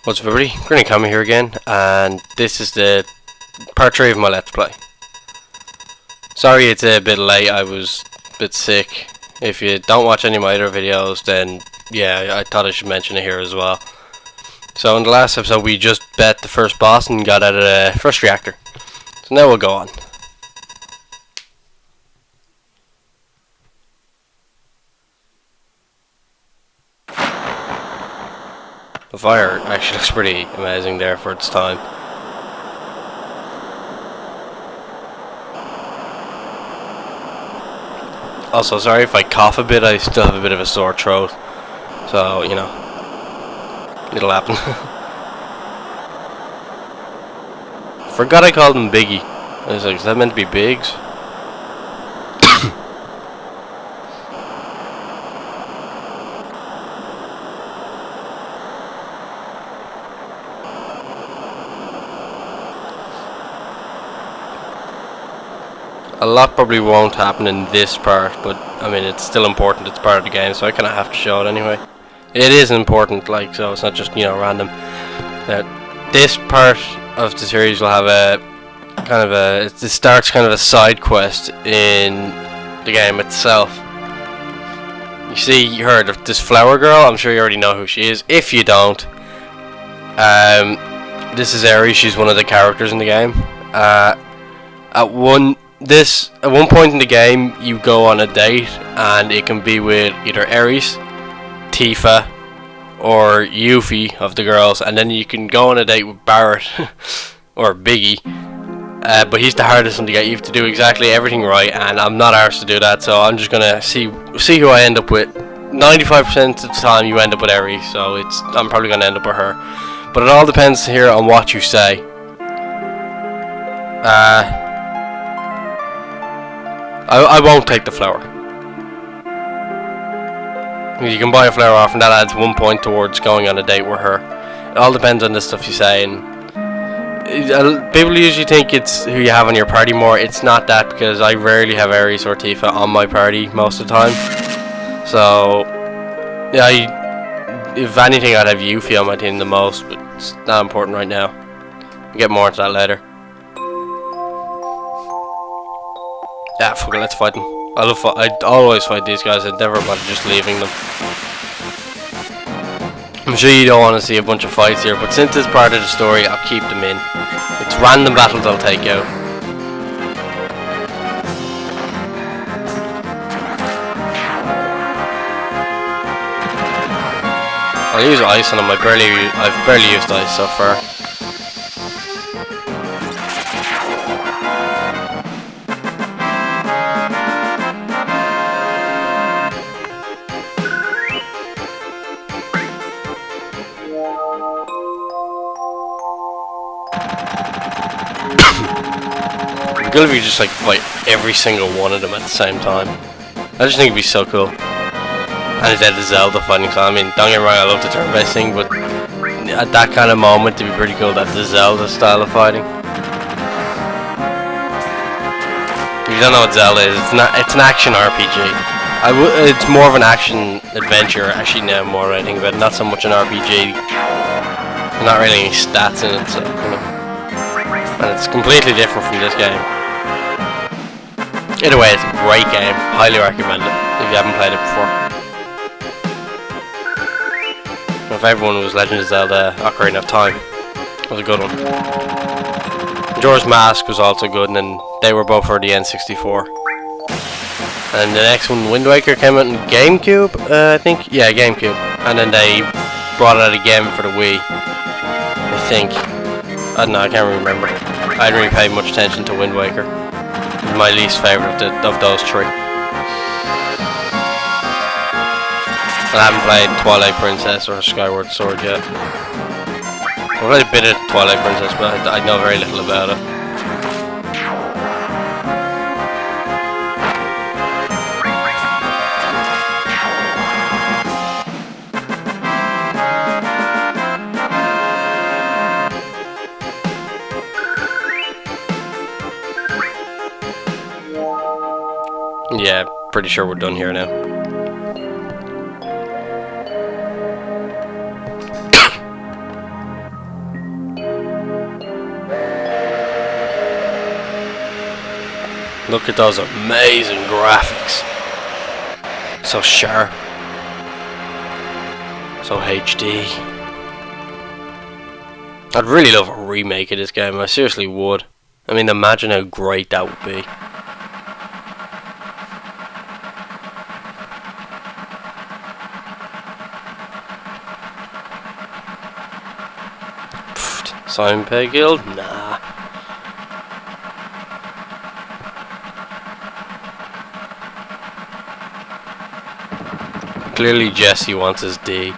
What's up everybody, Granny Kami here again, and this is the part 3 of my Let's Play. Sorry it's a bit late, I was a bit sick. If you don't watch any of my other videos, then yeah, I thought I should mention it here as well. So in the last episode we just bet the first boss and got out of the first reactor. So now we'll go on. The fire actually looks pretty amazing there for its time. Also, sorry if I cough a bit, I still have a bit of a sore throat. So, you know, it'll happen. Forgot I called him Biggie. I was like, is that meant to be Biggs? A lot probably won't happen in this part, but I mean it's still important, it's part of the game, so I kinda have to show it anyway. It is important, like, so it's not just, you know, random. This part of the series will have a kind of a, it starts kind of a side quest in the game itself. You see, you heard of this flower girl, I'm sure you already know who she is. If you don't, this is Aerie, she's one of the characters in the game. At one point in the game you go on a date, and it can be with either Aries, Tifa, or Yuffie of the girls, and then you can go on a date with Barrett or Biggie, but he's the hardest one to get. You have to do exactly everything right, and I'm not arsed to do that, so I'm just gonna see who I end up with. 95% of the time you end up with Aries, so I'm probably gonna end up with her, but it all depends here on what you say. I won't take the flower. You can buy a flower off and that adds 1 point towards going on a date with her. It all depends on the stuff you say, and people usually think it's who you have on your party more. It's not that, because I rarely have Aries or Tifa on my party most of the time. So yeah, if anything I'd have Yuffie on my team the most, but it's not important right now. We'll get more into that later. Yeah, fuck it, let's fight them. I always fight these guys, I'd never bother just leaving them. I'm sure you don't want to see a bunch of fights here, but since it's part of the story, I'll keep them in. It's random battles I'll take out. I'll use ice on them, I've barely used ice so far. If you just like fight every single one of them at the same time, I just think it'd be so cool. And it's at the Zelda fighting, so I mean, don't get me wrong, I love the turn-based thing, but at that kind of moment it'd be pretty cool, that the Zelda style of fighting. If you don't know what Zelda is, it's an action RPG. It's more of an action adventure actually now, more I think about it, not so much an RPG. There's not really any stats in it, so you know. And it's completely different from this game. Either way, it's a great game. Highly recommend it if you haven't played it before. My favourite one was Legend of Zelda Ocarina of Time. It was a good one. Majora's Mask was also good, and then they were both for the N64. And the next one, Wind Waker, came out in GameCube, I think. Yeah, GameCube. And then they brought it out again for the Wii, I think. I don't know, I can't remember. I didn't really pay much attention to Wind Waker. It was my least favourite of those three. I haven't played Twilight Princess or Skyward Sword yet. I've played a bit of Twilight Princess, but I know very little about it. Yeah, pretty sure we're done here now. look at those amazing graphics. So sharp. So HD. I'd really love a remake of this game. I seriously would. I mean, imagine how great that would be. Simon Peggill? Nah. Clearly Jesse wants his D.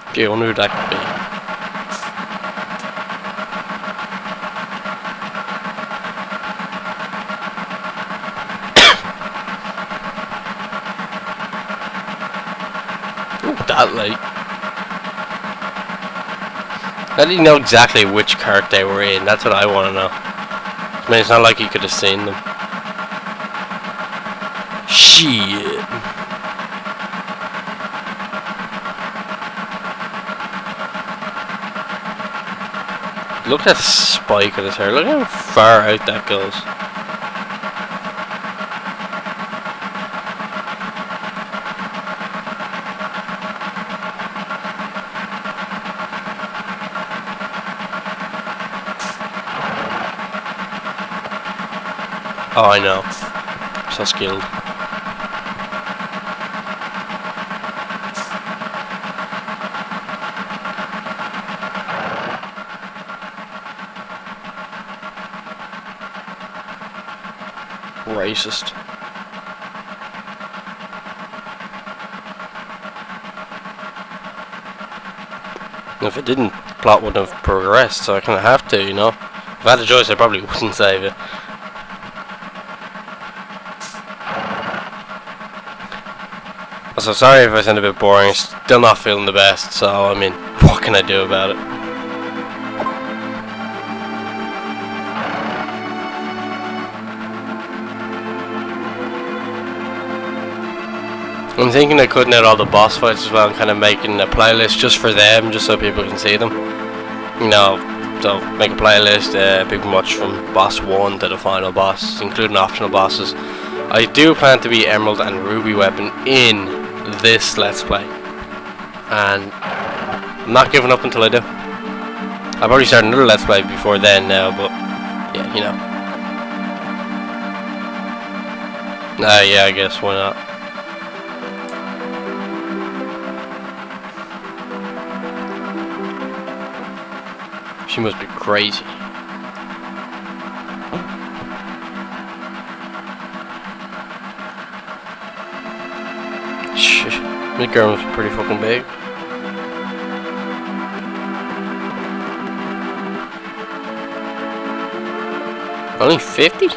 Okay, I wonder who that could be. Ooh, that late. How did he know exactly which cart they were in? That's what I want to know. I mean, it's not like he could have seen them. Shit. Look at the spike of his hair. Look how far out that goes. Oh, I know. So skilled. Racist. And if it didn't, the plot wouldn't have progressed, so I kind of have to, you know. If I had a choice, I probably wouldn't save it. So sorry if I sound a bit boring, still not feeling the best, so I mean, what can I do about it? I'm thinking of cutting out all the boss fights as well and kind of making a playlist just for them, just so people can see them. You know, so make a playlist, people watch from boss 1 to the final boss, including optional bosses. I do plan to be Emerald and Ruby Weapon in this Let's Play. And I'm not giving up until I do. I've already started another Let's Play before then now, but yeah, you know. Yeah, I guess, why not? She must be crazy. Shit, that girl was pretty fucking big. Only 50?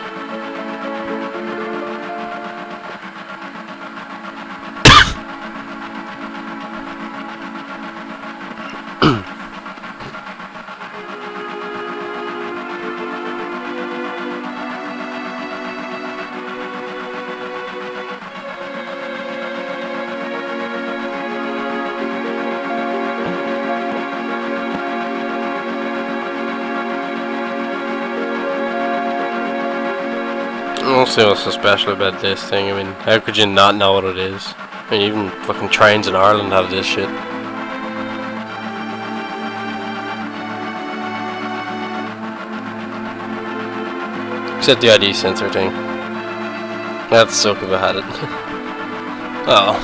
I'll see what's so special about this thing. I mean, how could you not know what it is? I mean, even fucking trains in Ireland have this shit. Except the ID sensor thing. That'd suck if I had it. Oh.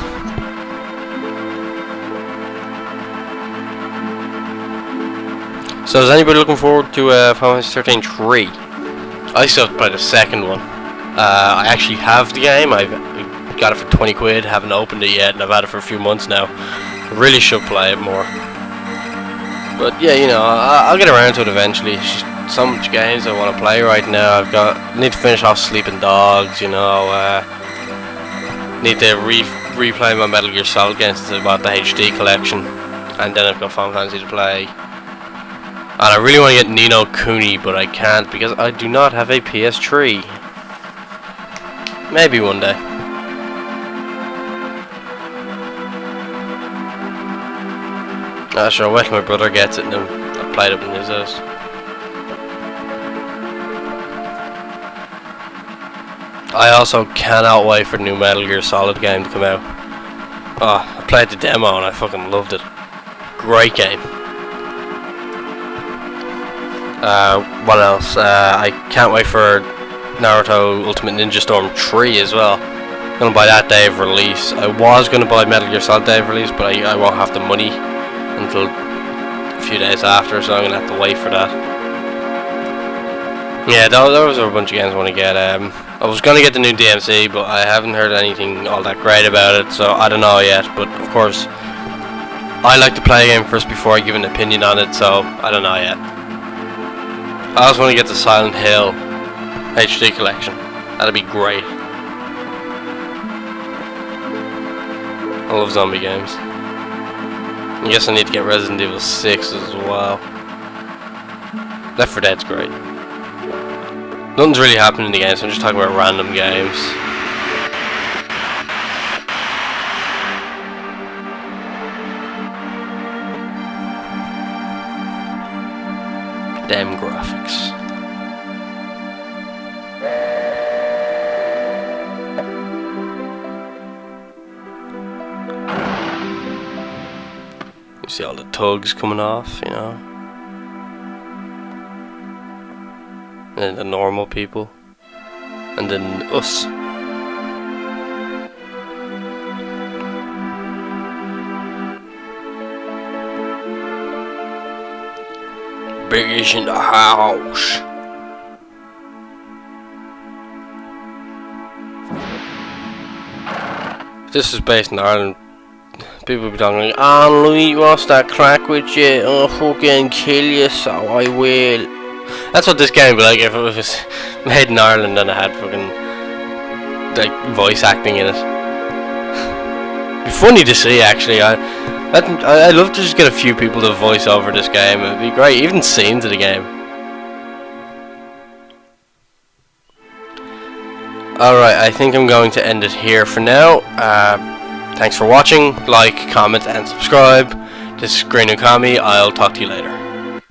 So is anybody looking forward to Final Fantasy 13 3? I still have to play the second one. I actually have the game. I've got it for 20 quid, haven't opened it yet, and I've had it for a few months now. I really should play it more. But yeah, you know, I'll get around to it eventually. It's just so much games I want to play right now. I need to finish off Sleeping Dogs, you know. Need to replay my Metal Gear Solid games since I bought the HD collection, and then I've got Final Fantasy to play. And I really want to get Ni no Kuni, but I can't because I do not have a PS3. Maybe one day. Sure, I'll wait till my brother gets it and then I'll play it up in his house. I also cannot wait for the new Metal Gear Solid game to come out. Oh, I played the demo and I fucking loved it. Great game. What else? I can't wait for Naruto Ultimate Ninja Storm 3 as well. I'm gonna buy that day of release. I was gonna buy Metal Gear Solid day of release, but I won't have the money until a few days after, so I'm gonna have to wait for that. Yeah, those are a bunch of games I want to get. I was gonna get the new DMC, but I haven't heard anything all that great about it, so I don't know yet. But of course, I like to play a game first before I give an opinion on it, so I don't know yet. I also want to get the Silent Hill HD collection. That'd be great. I love zombie games. I guess I need to get Resident Evil 6 as well. Left 4 Dead's great. Nothing's really happening in the game, so I'm just talking about random games. Damn graphics. You see all the tugs coming off, you know? And then the normal people. And then us. Biggie's in the house. If this is based in Ireland, people will be talking like, "Oh, Louis wants that crack with you. I'll fucking kill you, so I will." That's what this game would be like if it was made in Ireland and it had fucking like voice acting in it. It'd be funny to see, actually. I'd love to just get a few people to voice over this game. It'd be great, even scenes of the game. Alright, I think I'm going to end it here for now. Thanks for watching. Like, comment, and subscribe. This is Green Ukami. I'll talk to you later.